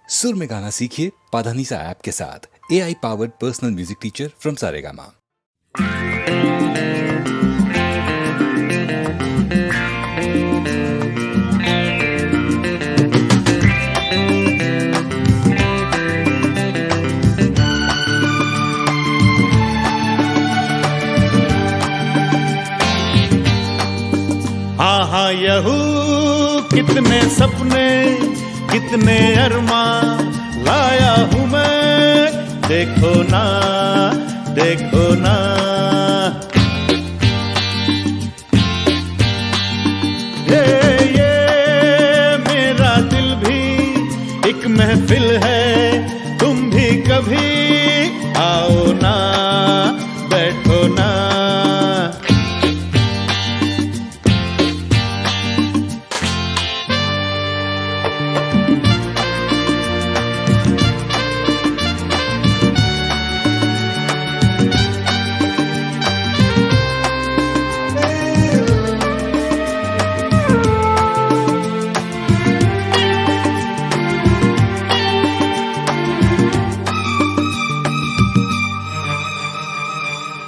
सुर में गाना सीखिए पाधानीसा ऐप के साथ। AI powered personal music teacher from Saregama. आहा यहू कितने सपने कितने अरमान लाया हूँ मैं, देखो ना देखो ना। ये मेरा दिल भी एक महफिल है, तुम भी कभी आओ ना, बैठो ना।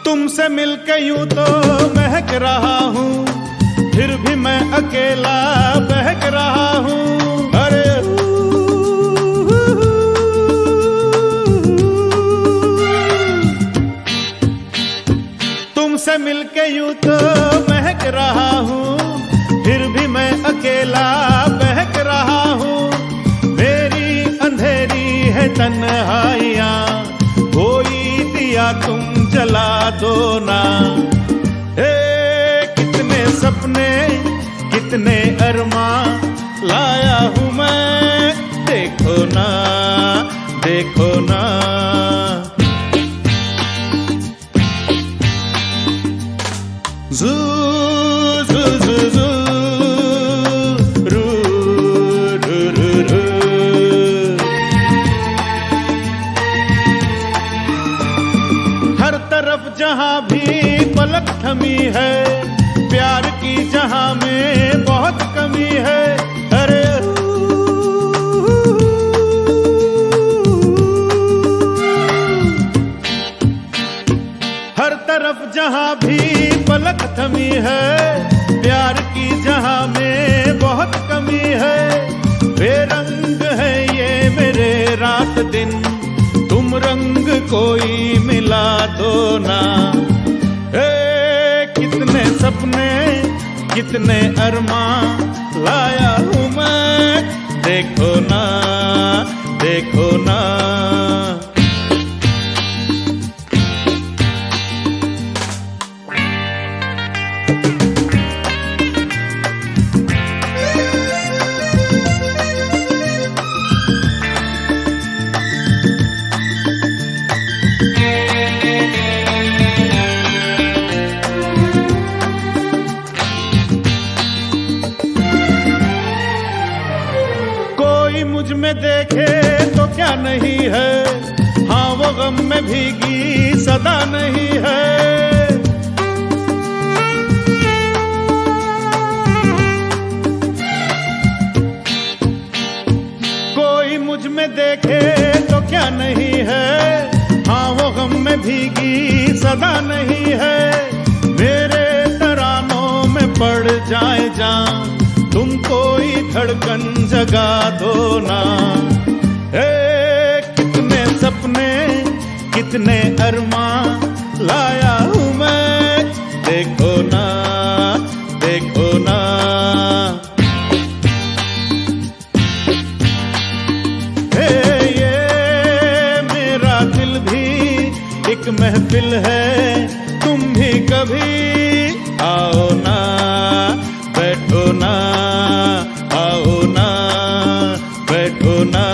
तुमसे मिलके यूं तो महक रहा हूँ, फिर भी मैं अकेला बहक रहा हूँ। अरे तुमसे मिलके यूं तो महक रहा हूँ, फिर भी मैं अकेला बहक रहा हूँ। मेरी अंधेरी है तन्हाइयाँ, कोई दिया तुम जला दो ना। कितने सपने कितने अरमान लाया हूँ मैं, देखो ना देखो ना। जू जू जू जू रू रू रू रू। हर तरफ जहां भी पलक थमी है, प्यार की जहां में बहुत कमी है। अरे हर तरफ जहां भी पलक थमी है, प्यार की जहां में बहुत कमी है। बेरंग है ये मेरे रात दिन, तुम रंग कोई मिला दो ना। कितने सपने कितने अरमान लाया हूँ मैं, देखो ना देखो ना। मुझ में देखे तो क्या नहीं है, हाँ वो गम में भीगी सदा नहीं है। कोई मुझ में देखे तो क्या नहीं है, हाँ वो गम में भीगी सदा नहीं है। मेरे तरानों में पड़ जाए जान, तुम कोई धड़कन जगा दो ना। कितने सपने कितने अरमान लाया हूँ मैं, देखो ना देखो ना। ये मेरा दिल भी एक महफिल है, तुम भी कभी आओ ना, बैठो ना, आओ ना, बैठो ना।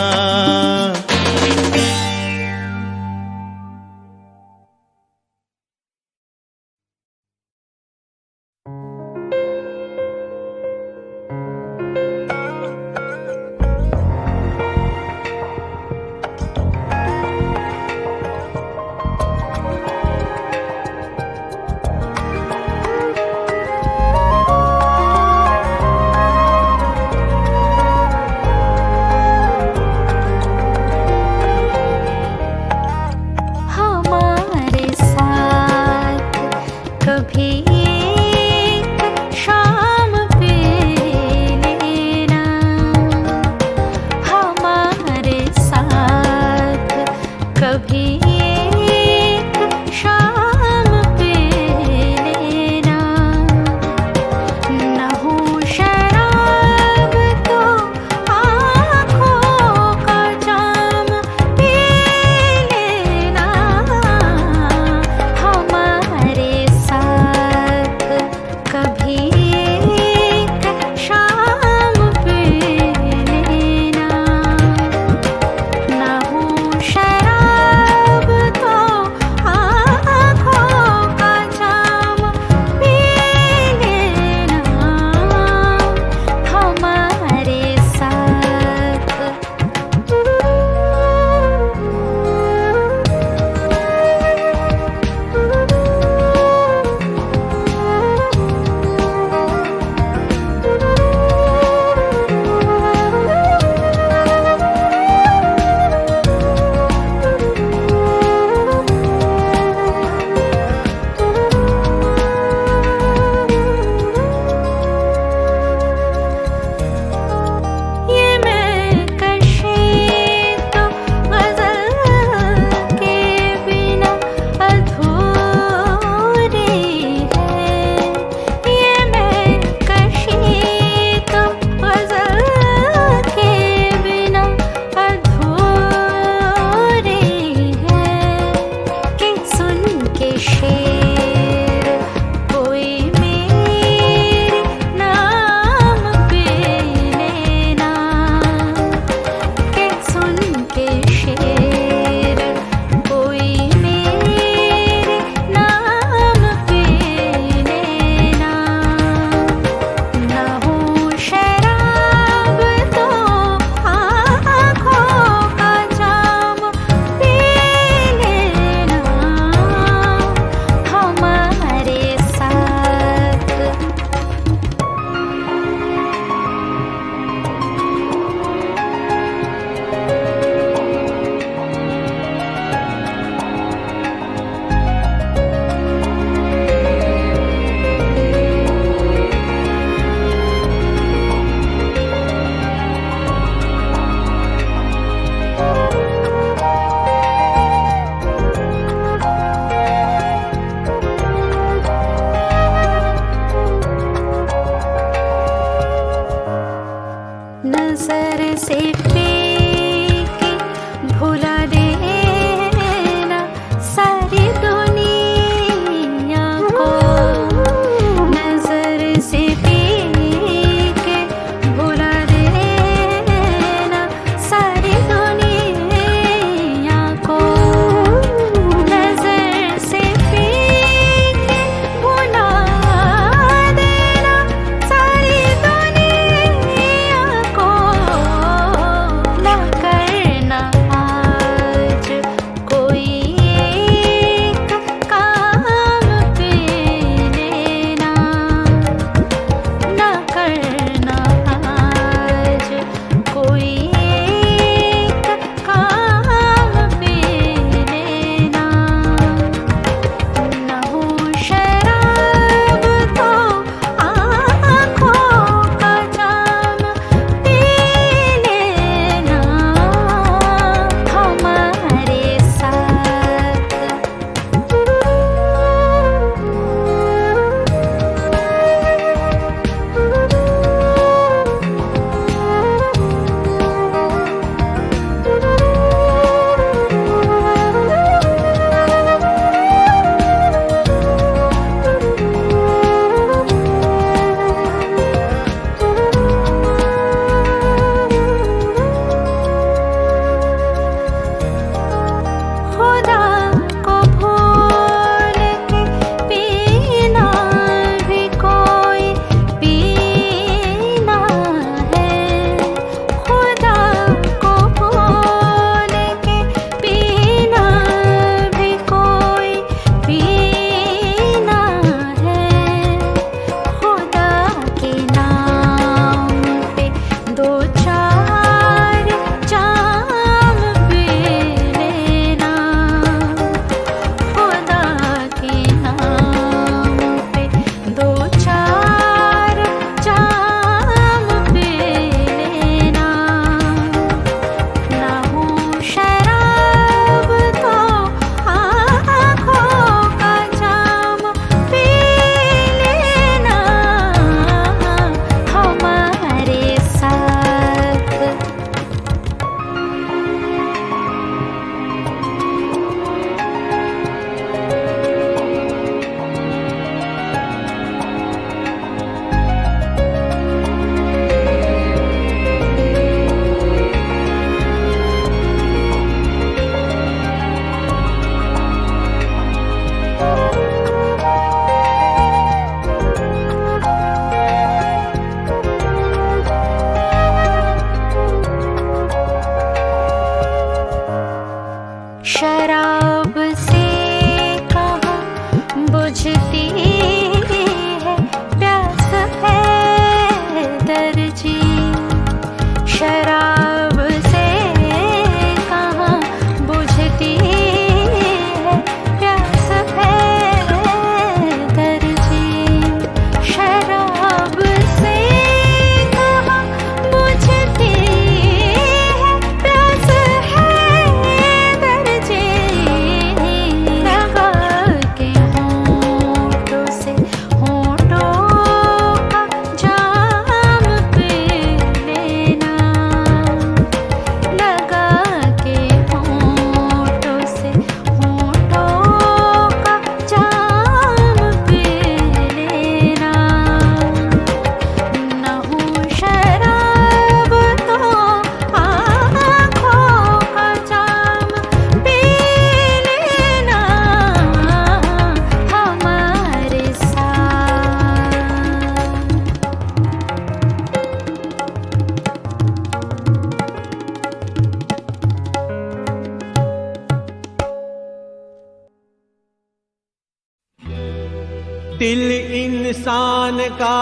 दिल इंसान का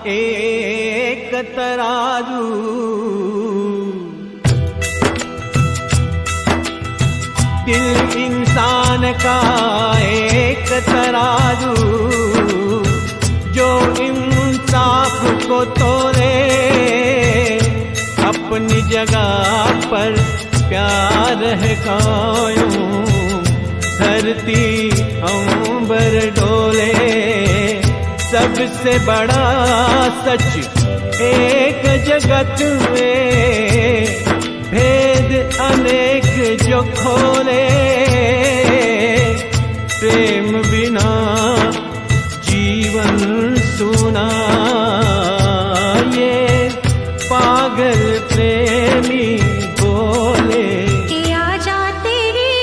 एक तराजू, दिल इंसान का एक तराजू, जो इंसाफ को तोड़े अपनी जगह पर प्यार है कायम। धरती अंबर डोले, सबसे बड़ा सच एक जगत में, भेद अनेक जो खोले, प्रेम बिना जीवन सूना। ये पागल प्रेमी बोले कि आजा तेरी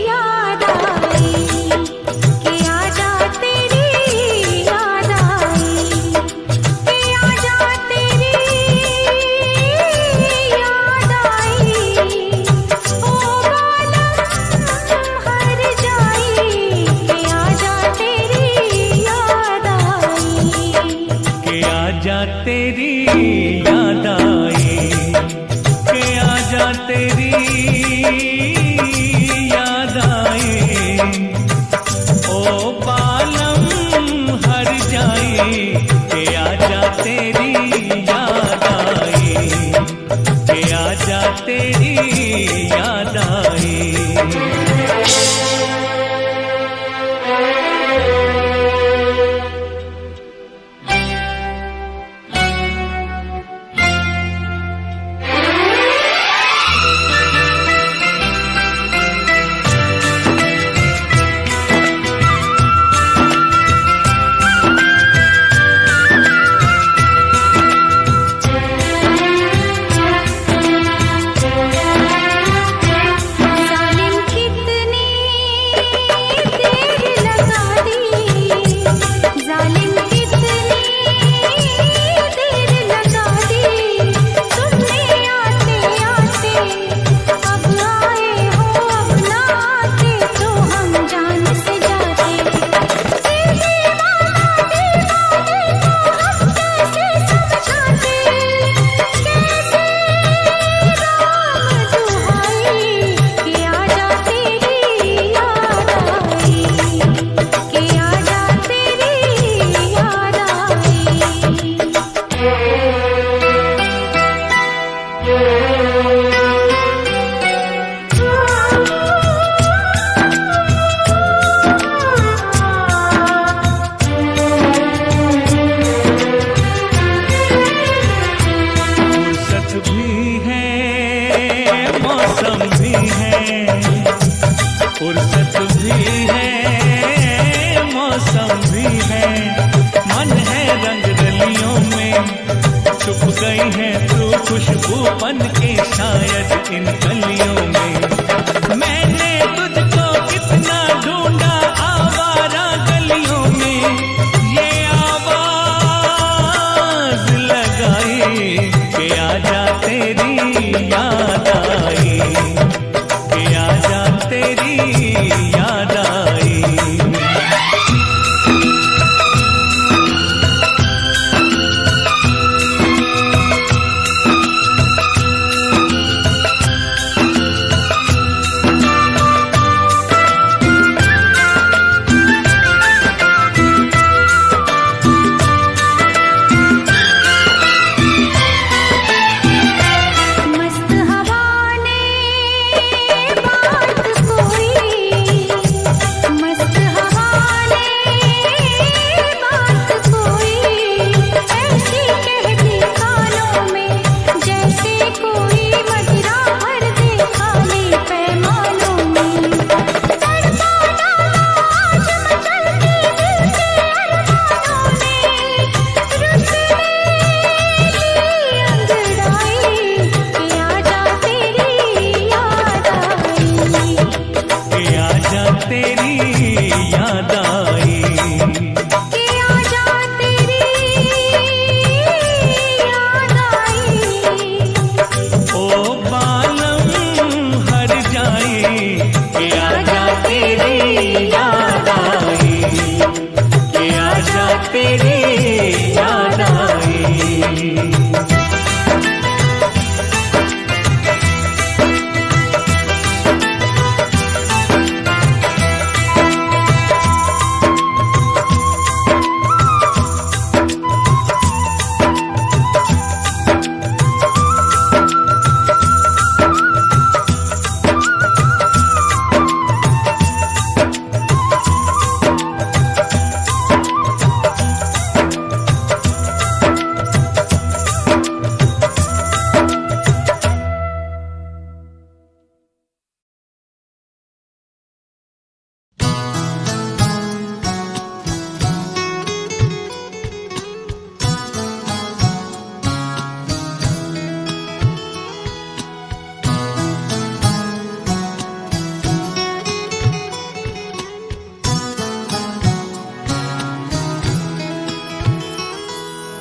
याद आई, कि आजा तेरी याद आई, कि आजा तेरी याद आई, ओ बालम हर जाई, कि आजा तेरी याद आई, कि आजा तेरी याद आई, कि आजा तेरी याद आई, ओ बालम हर जाई, कि आजा तेरी याद आई, कि आजा तेरी याद आई। जालिम कितनी देर लगा दी, जालिम कितनी देर लगा दी, तुमने आते आते अब आए हो, अब ना आते तो हम जान से जाते। दीवाना दीवाने को हम कैसे समझाते, कैसे राम दुहाई, कि आजा तेरी याद आई, कि आजा तेरी याद फुर्सत भी है, मौसम भी है, फुर्सत भी है, मौसम भी है, मन है रंग रलियों में, छुप गई है तू खुशबू बन के शायद इन कलियों में। मैंने तुझको कितना ढूंढा आवारा गलियों में, ये आवाज लगाई कि आजा तेरी याद आई, कि आजा तेरी याद आई।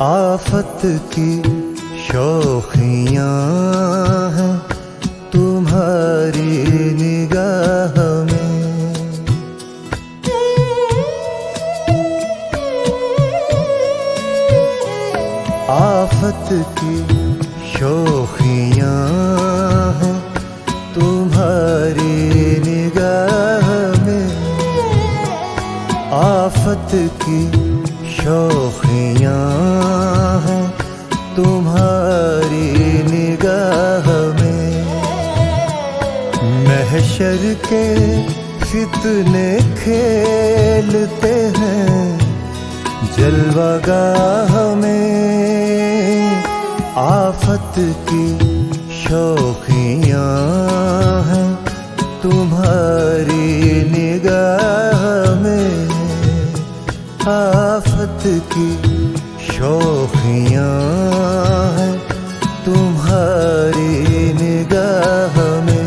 आफत की शौखियाँ हैं तुम्हारी निगाह में। आफत की शौखियाँ हैं तुम्हारी निगाह में। आफत की शौखियाँ हैं तुम्हारी निगाह में। महशर के फितने खेलते हैं जलवागाह में। आफत की शौखियाँ हैं तुम्हारी निगाह में। आफत की शौखियाँ हैं तुम्हारी निगाह में।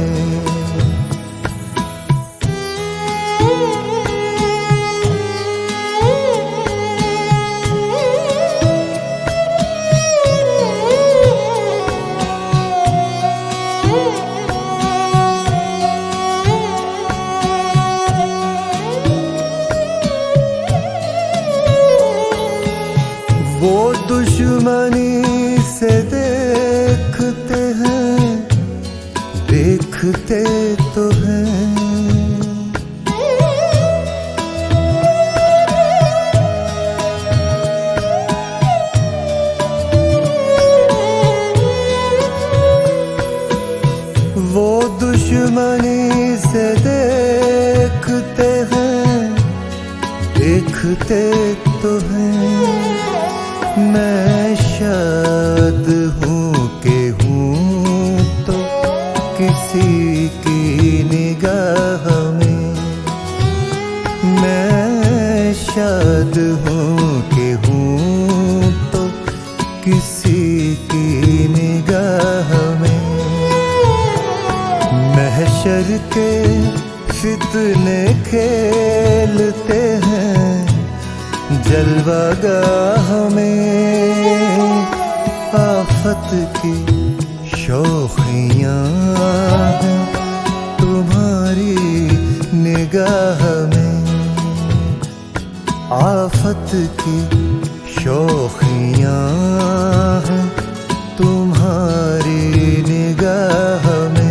वो दुश्मनी से देखते हैं, देखते तो हैं। वो दुश्मनी से देखते हैं, देखते तो हैं। मैं शाद हूँ कि हूँ तो किसी की निगाह में। मैं शाद हूँ कि हूँ तो किसी की निगाह में। महशर के फितने खेलते हैं जलवागाह में। आफत की शौखियाँ हैं तुम्हारी निगाह में। आफत की शौखियाँ हैं तुम्हारी निगाह में।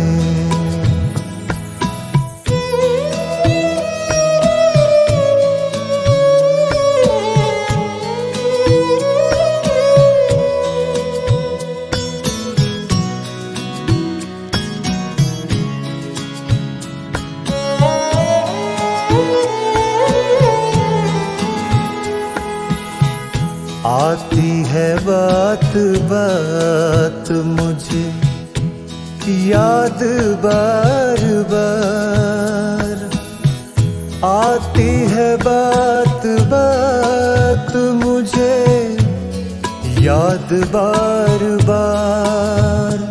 आती है बात बात मुझे याद बार बार। आती है बात बात मुझे याद बार बार।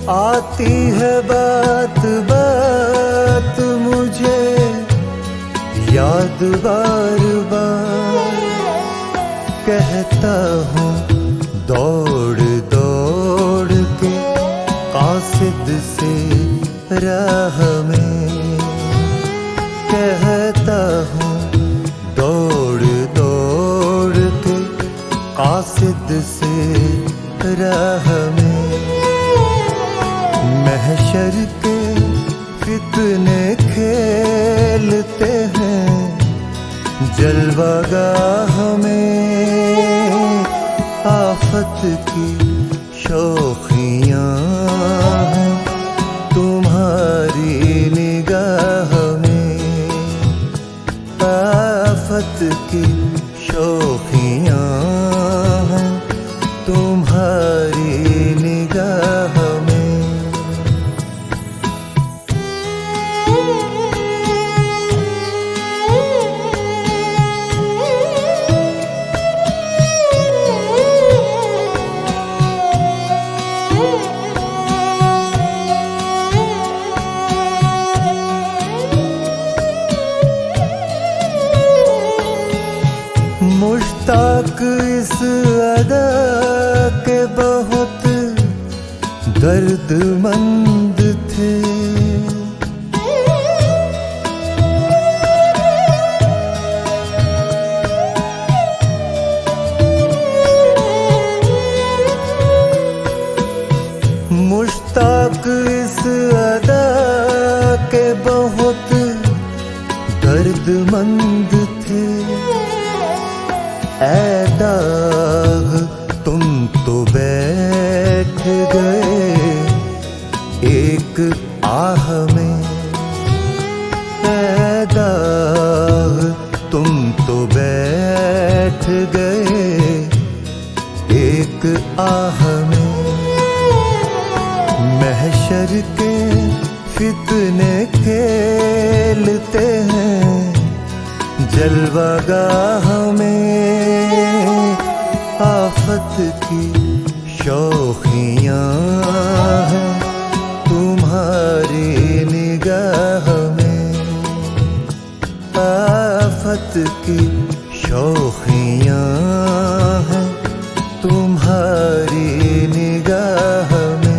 आती है बात बात मुझे याद बार बार। कहता हूँ दौड़ दौड़ के कासिद से राह में। कहता हूँ दौड़ दौड़ के कासिद से राह में। महशर के फितने खेलते हैं जलवागाह में। आफत की शौखियाँ हैं तुम्हारी निगाह में। आफत की शौखियाँ हैं तुम्हारी निगाह में। अदा के बहुत दर्दमंद थे। मुश्ताक इस अदा के बहुत दर्दमंद थे। ऐ दाग तुम तो बैठ गए एक आह में। ऐ दाग तुम तो बैठ गए एक आह में। महशर के फितने खेलते हैं जलवागाह में। आफत की शौखियाँ हैं तुम्हारी निगाह में। आफत की शौखियाँ हैं तुम्हारी निगाह में।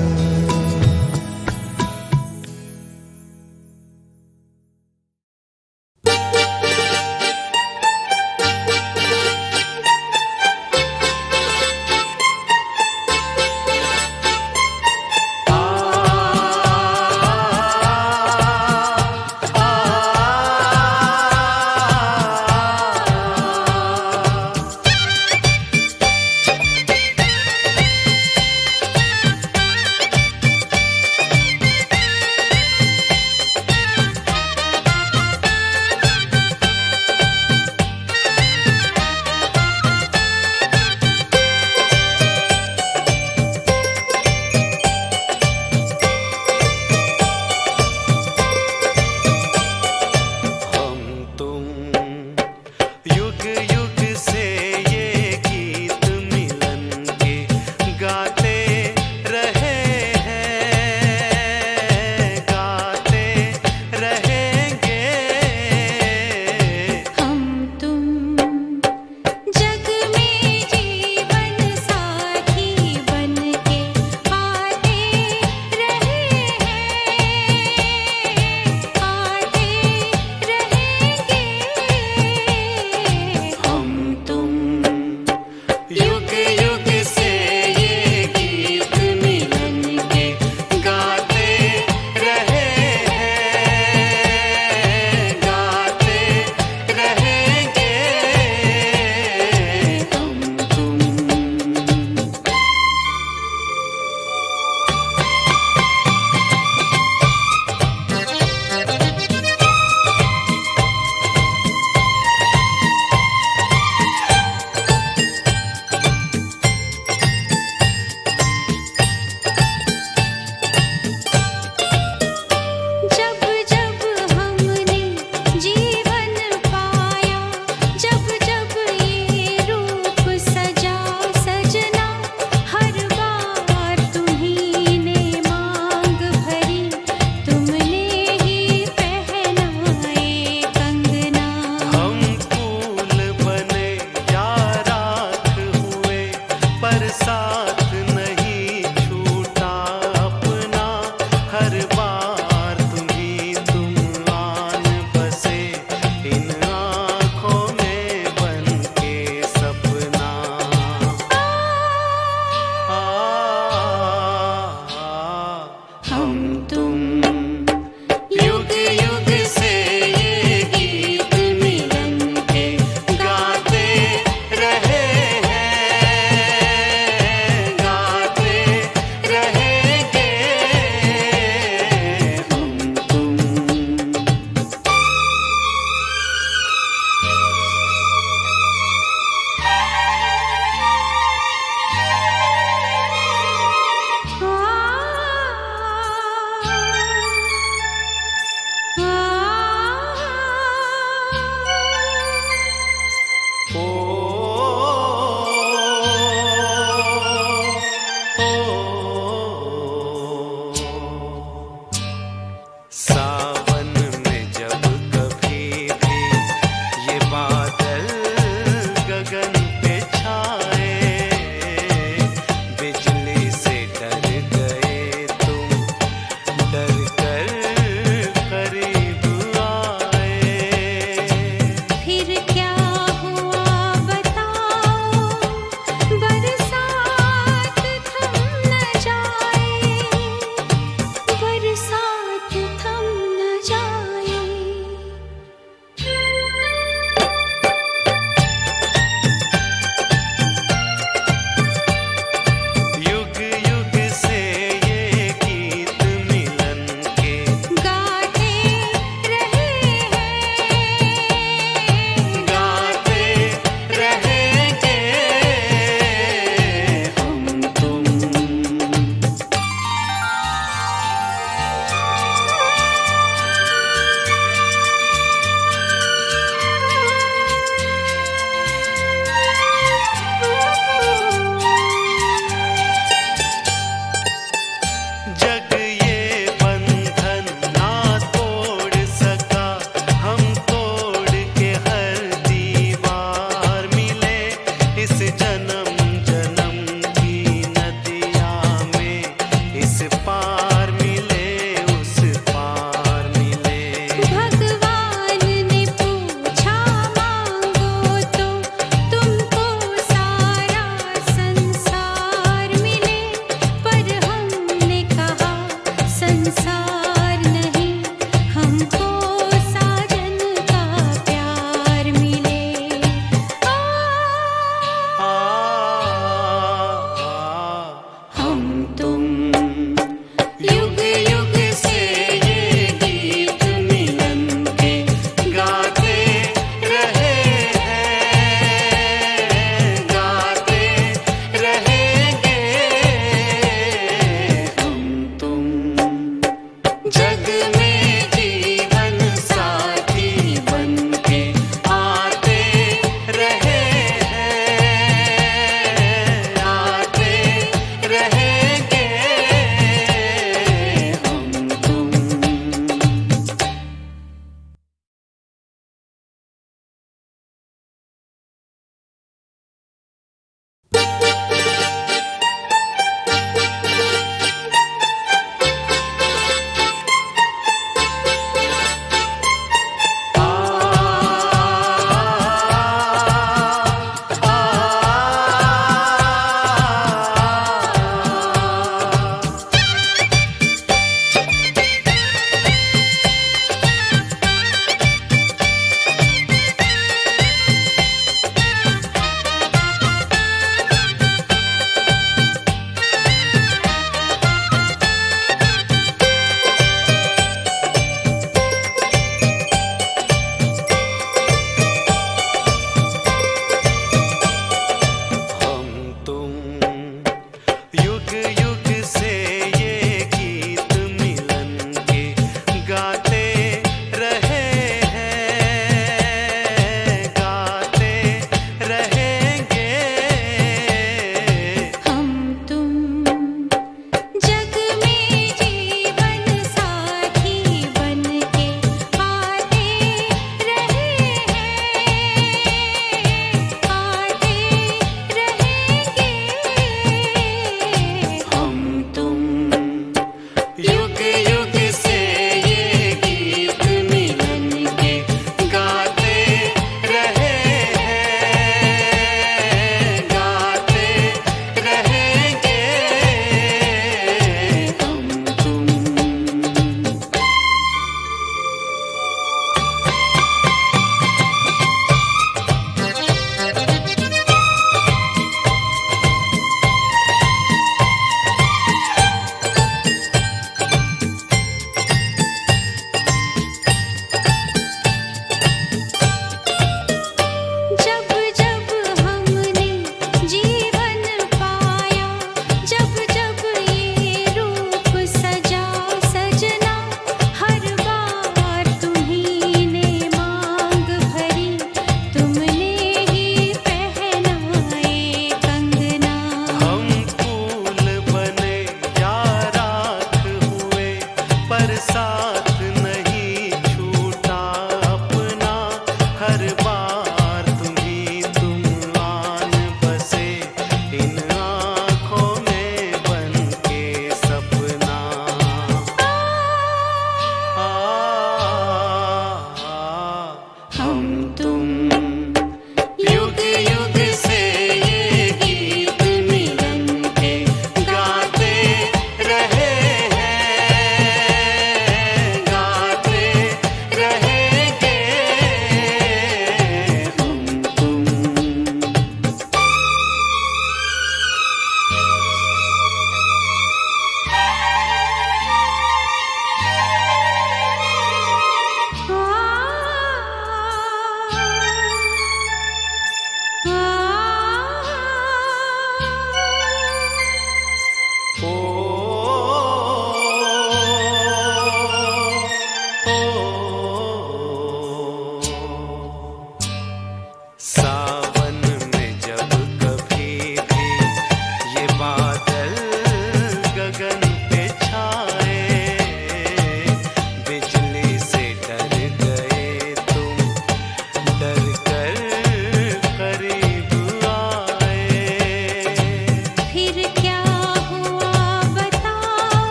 हम